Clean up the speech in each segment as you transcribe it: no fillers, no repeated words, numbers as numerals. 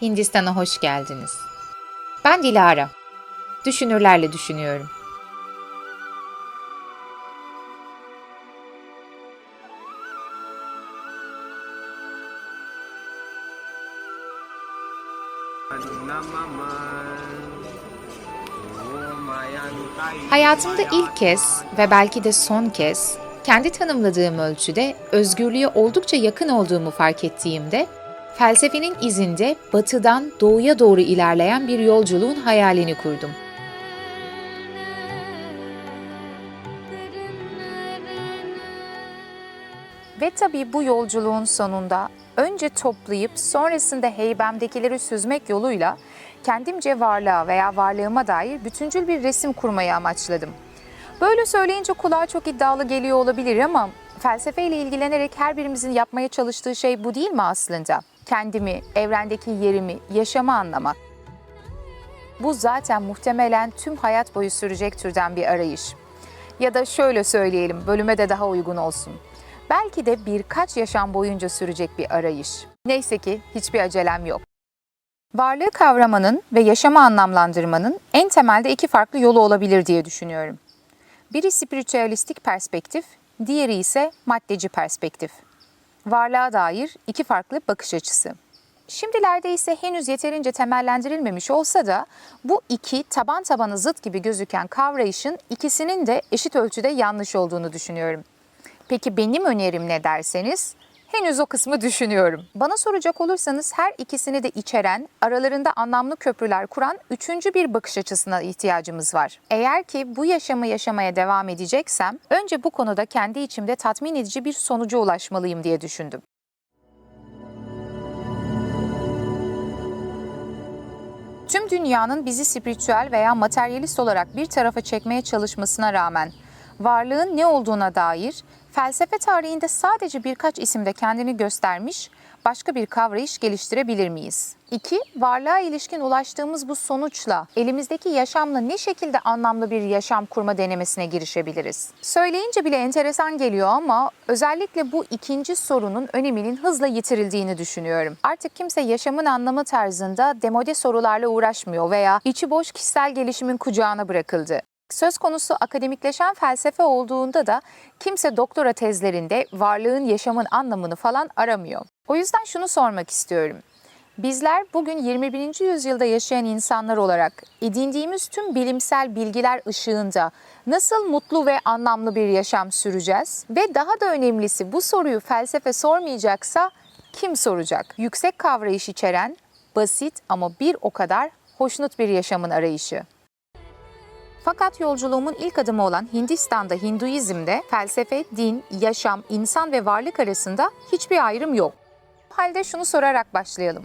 Hindistan'a hoş geldiniz. Ben Dilara. Düşünürlerle düşünüyorum. Hayatımda ilk kez ve belki de son kez kendi tanımladığım ölçüde özgürlüğe oldukça yakın olduğumu fark ettiğimde felsefenin izinde batıdan doğuya doğru ilerleyen bir yolculuğun hayalini kurdum. Ve tabii bu yolculuğun sonunda önce toplayıp sonrasında heybemdekileri süzmek yoluyla kendimce varlığa veya varlığıma dair bütüncül bir resim kurmayı amaçladım. Böyle söyleyince kulağa çok iddialı geliyor olabilir ama felsefeyle ilgilenerek her birimizin yapmaya çalıştığı şey bu değil mi aslında? Kendimi, evrendeki yerimi, yaşamı anlamak. Bu zaten muhtemelen tüm hayat boyu sürecek türden bir arayış. Ya da şöyle söyleyelim, bölüme de daha uygun olsun. Belki de birkaç yaşam boyunca sürecek bir arayış. Neyse ki hiçbir acelem yok. Varlığı kavramanın ve yaşamı anlamlandırmanın en temelde iki farklı yolu olabilir diye düşünüyorum. Biri spiritüalistik perspektif, diğeri ise maddeci perspektif. Varlığa dair iki farklı bakış açısı. Şimdilerde ise henüz yeterince temellendirilmemiş olsa da bu iki taban tabana zıt gibi gözüken kavrayışın ikisinin de eşit ölçüde yanlış olduğunu düşünüyorum. Peki benim önerim ne derseniz, henüz o kısmı düşünüyorum. Bana soracak olursanız her ikisini de içeren, aralarında anlamlı köprüler kuran üçüncü bir bakış açısına ihtiyacımız var. Eğer ki bu yaşamı yaşamaya devam edeceksem, önce bu konuda kendi içimde tatmin edici bir sonuca ulaşmalıyım diye düşündüm. Tüm dünyanın bizi spiritüel veya materyalist olarak bir tarafa çekmeye çalışmasına rağmen, varlığın ne olduğuna dair felsefe tarihinde sadece birkaç isimde kendini göstermiş başka bir kavrayış geliştirebilir miyiz? 2. Varlığa ilişkin ulaştığımız bu sonuçla elimizdeki yaşamla ne şekilde anlamlı bir yaşam kurma denemesine girişebiliriz? Söyleyince bile enteresan geliyor ama özellikle bu ikinci sorunun öneminin hızla yitirildiğini düşünüyorum. Artık kimse yaşamın anlamı tarzında demode sorularla uğraşmıyor veya içi boş kişisel gelişimin kucağına bırakıldı. Söz konusu akademikleşen felsefe olduğunda da kimse doktora tezlerinde varlığın, yaşamın anlamını falan aramıyor. O yüzden şunu sormak istiyorum. Bizler bugün 21. yüzyılda yaşayan insanlar olarak edindiğimiz tüm bilimsel bilgiler ışığında nasıl mutlu ve anlamlı bir yaşam süreceğiz? Ve daha da önemlisi bu soruyu felsefe sormayacaksa kim soracak? Yüksek kavrayış içeren, basit ama bir o kadar hoşnut bir yaşamın arayışı. Fakat yolculuğumun ilk adımı olan Hindistan'da Hinduizm'de felsefe, din, yaşam, insan ve varlık arasında hiçbir ayrım yok. O halde şunu sorarak başlayalım.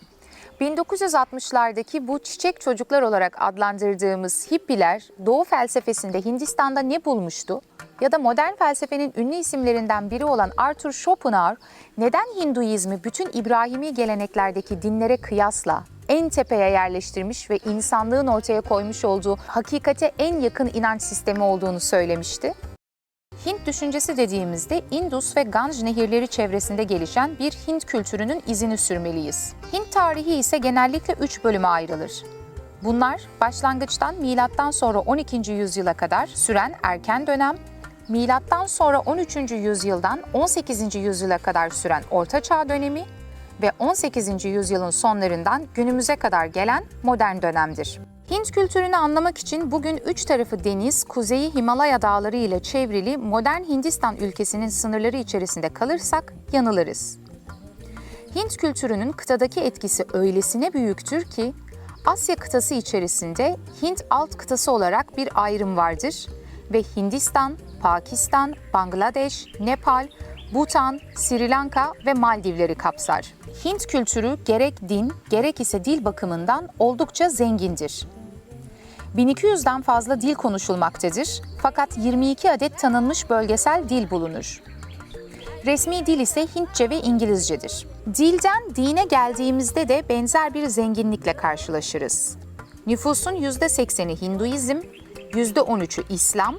1960'lardaki bu çiçek çocuklar olarak adlandırdığımız hippiler Doğu felsefesinde Hindistan'da ne bulmuştu? Ya da modern felsefenin ünlü isimlerinden biri olan Arthur Schopenhauer neden Hinduizmi bütün İbrahimi geleneklerdeki dinlere kıyasla en tepeye yerleştirmiş ve insanlığın ortaya koymuş olduğu hakikate en yakın inanç sistemi olduğunu söylemişti? Hint düşüncesi dediğimizde Indus ve Ganj nehirleri çevresinde gelişen bir Hint kültürünün izini sürmeliyiz. Hint tarihi ise genellikle 3 bölüme ayrılır. Bunlar başlangıçtan milattan sonra 12. yüzyıla kadar süren erken dönem, milattan sonra 13. yüzyıldan 18. yüzyıla kadar süren Orta Çağ dönemi ve 18. yüzyılın sonlarından günümüze kadar gelen modern dönemdir. Hint kültürünü anlamak için bugün üç tarafı deniz, kuzeyi Himalaya dağları ile çevrili modern Hindistan ülkesinin sınırları içerisinde kalırsak yanılırız. Hint kültürünün kıtadaki etkisi öylesine büyüktür ki Asya kıtası içerisinde Hint alt kıtası olarak bir ayrım vardır ve Hindistan, Pakistan, Bangladeş, Nepal, Bhutan, Sri Lanka ve Maldivleri kapsar. Hint kültürü gerek din, gerek ise dil bakımından oldukça zengindir. 1200'den fazla dil konuşulmaktadır fakat 22 adet tanınmış bölgesel dil bulunur. Resmi dil ise Hintçe ve İngilizcedir. Dilden dine geldiğimizde de benzer bir zenginlikle karşılaşırız. Nüfusun %80'i Hinduizm, %13'ü İslam,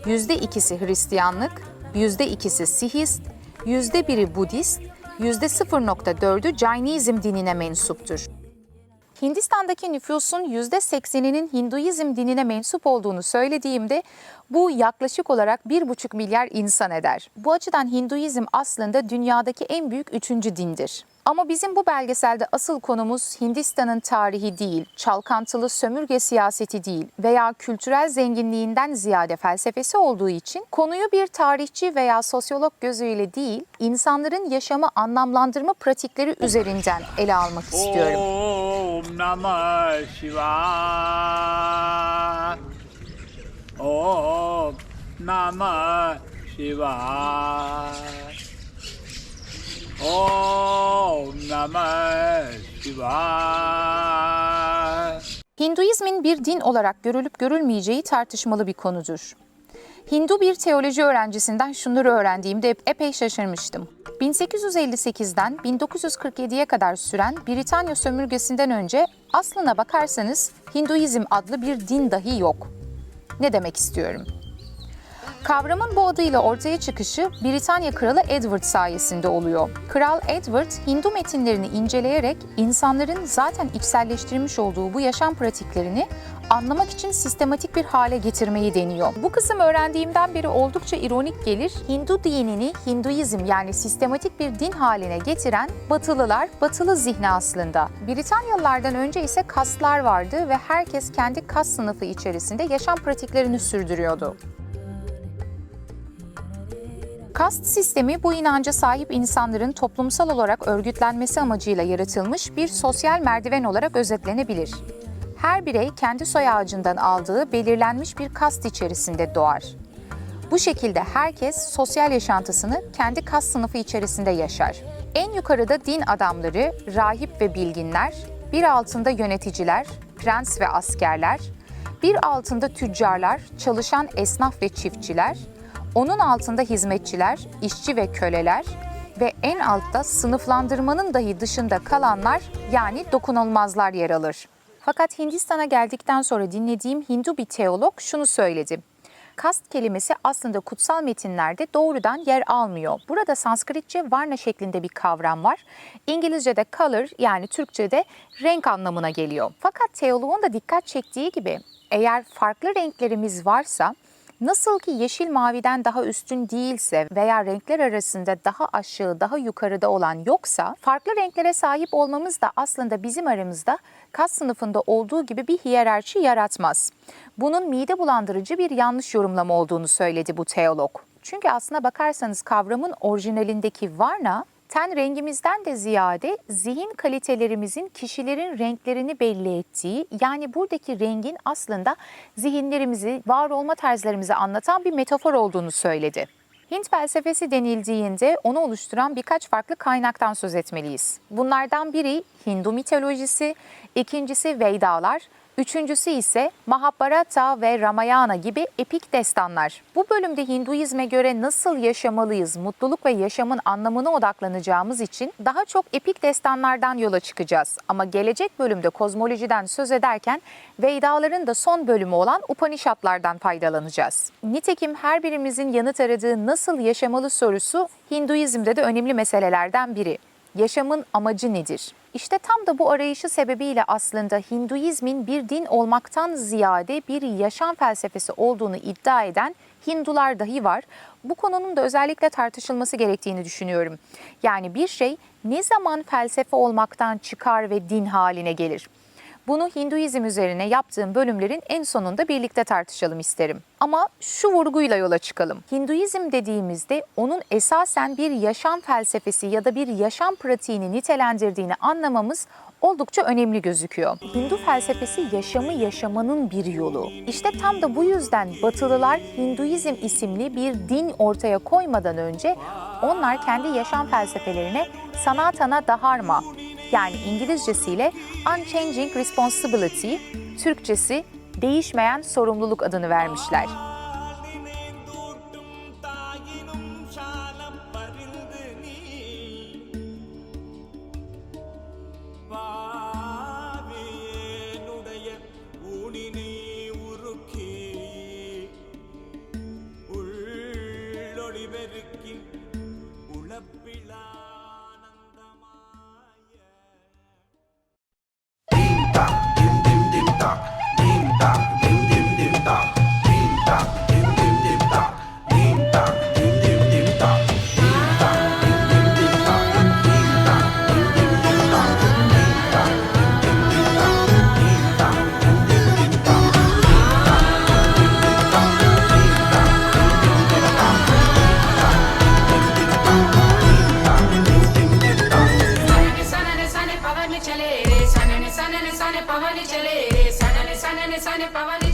%2'si Hristiyanlık, %2'si Sihist, %1'i Budist, %0.4'ü Jainizm dinine mensuptur. Hindistan'daki nüfusun %80'inin Hinduizm dinine mensup olduğunu söylediğimde bu yaklaşık olarak 1,5 milyar insan eder. Bu açıdan Hinduizm aslında dünyadaki en büyük 3. dindir. Ama bizim bu belgeselde asıl konumuz Hindistan'ın tarihi değil, çalkantılı sömürge siyaseti değil veya kültürel zenginliğinden ziyade felsefesi olduğu için konuyu bir tarihçi veya sosyolog gözüyle değil, insanların yaşamı anlamlandırma pratikleri üzerinden ele almak istiyorum. Om Namah Shivaya. Om Namah Shivaya. Om Namah Shivaya. Hinduizmin bir din olarak görülüp görülmeyeceği tartışmalı bir konudur. Hindu bir teoloji öğrencisinden şunları öğrendiğimde epey şaşırmıştım. 1858'den 1947'ye kadar süren Britanya sömürgesinden önce aslına bakarsanız Hinduizm adlı bir din dahi yok. Ne demek istiyorum? Kavramın bu adıyla ortaya çıkışı Britanya Kralı Edward sayesinde oluyor. Kral Edward, Hindu metinlerini inceleyerek insanların zaten içselleştirmiş olduğu bu yaşam pratiklerini anlamak için sistematik bir hale getirmeyi deniyor. Bu kısım öğrendiğimden beri oldukça ironik gelir. Hindu dinini Hinduizm yani sistematik bir din haline getiren Batılılar, Batılı zihni aslında. Britanyalılardan önce ise kastlar vardı ve herkes kendi kast sınıfı içerisinde yaşam pratiklerini sürdürüyordu. Kast sistemi bu inanca sahip insanların toplumsal olarak örgütlenmesi amacıyla yaratılmış bir sosyal merdiven olarak özetlenebilir. Her birey kendi soy ağacından aldığı belirlenmiş bir kast içerisinde doğar. Bu şekilde herkes sosyal yaşantısını kendi kast sınıfı içerisinde yaşar. En yukarıda din adamları, rahip ve bilginler, bir altında yöneticiler, prens ve askerler, bir altında tüccarlar, çalışan esnaf ve çiftçiler, onun altında hizmetçiler, işçi ve köleler ve en altta sınıflandırmanın dahi dışında kalanlar yani dokunulmazlar yer alır. Fakat Hindistan'a geldikten sonra dinlediğim Hindu bir teolog şunu söyledi. Kast kelimesi aslında kutsal metinlerde doğrudan yer almıyor. Burada Sanskritçe varna şeklinde bir kavram var. İngilizce'de color yani Türkçe'de renk anlamına geliyor. Fakat teoloğun da dikkat çektiği gibi eğer farklı renklerimiz varsa nasıl ki yeşil maviden daha üstün değilse veya renkler arasında daha aşağı, daha yukarıda olan yoksa, farklı renklere sahip olmamız da aslında bizim aramızda kast sınıfında olduğu gibi bir hiyerarşi yaratmaz. Bunun mide bulandırıcı bir yanlış yorumlama olduğunu söyledi bu teolog. Çünkü aslına bakarsanız kavramın orijinalindeki varna, ten rengimizden de ziyade zihin kalitelerimizin kişilerin renklerini belli ettiği, yani buradaki rengin aslında zihinlerimizi, var olma tarzlarımızı anlatan bir metafor olduğunu söyledi. Hint felsefesi denildiğinde onu oluşturan birkaç farklı kaynaktan söz etmeliyiz. Bunlardan biri Hindu mitolojisi, ikincisi Vedalar, üçüncüsü ise Mahabharata ve Ramayana gibi epik destanlar. Bu bölümde Hinduizme göre nasıl yaşamalıyız, mutluluk ve yaşamın anlamına odaklanacağımız için daha çok epik destanlardan yola çıkacağız. Ama gelecek bölümde kozmolojiden söz ederken Vedaların da son bölümü olan Upanishadlardan faydalanacağız. Nitekim her birimizin yanıt aradığı nasıl yaşamalı sorusu Hinduizm'de de önemli meselelerden biri. Yaşamın amacı nedir? İşte tam da bu arayışı sebebiyle aslında Hinduizmin bir din olmaktan ziyade bir yaşam felsefesi olduğunu iddia eden Hindular dahi var. Bu konunun da özellikle tartışılması gerektiğini düşünüyorum. Yani bir şey ne zaman felsefe olmaktan çıkar ve din haline gelir? Bunu Hinduizm üzerine yaptığım bölümlerin en sonunda birlikte tartışalım isterim. Ama şu vurguyla yola çıkalım. Hinduizm dediğimizde onun esasen bir yaşam felsefesi ya da bir yaşam pratiğini nitelendirdiğini anlamamız oldukça önemli gözüküyor. Hindu felsefesi yaşamı yaşamanın bir yolu. İşte tam da bu yüzden Batılılar Hinduizm isimli bir din ortaya koymadan önce onlar kendi yaşam felsefelerine Sanatana Dharma, yani İngilizcesiyle Unchanging Responsibility, Türkçesi değişmeyen sorumluluk adını vermişler. चले रे सनन सनन सन पवन चले रे सनन सनन सन पवन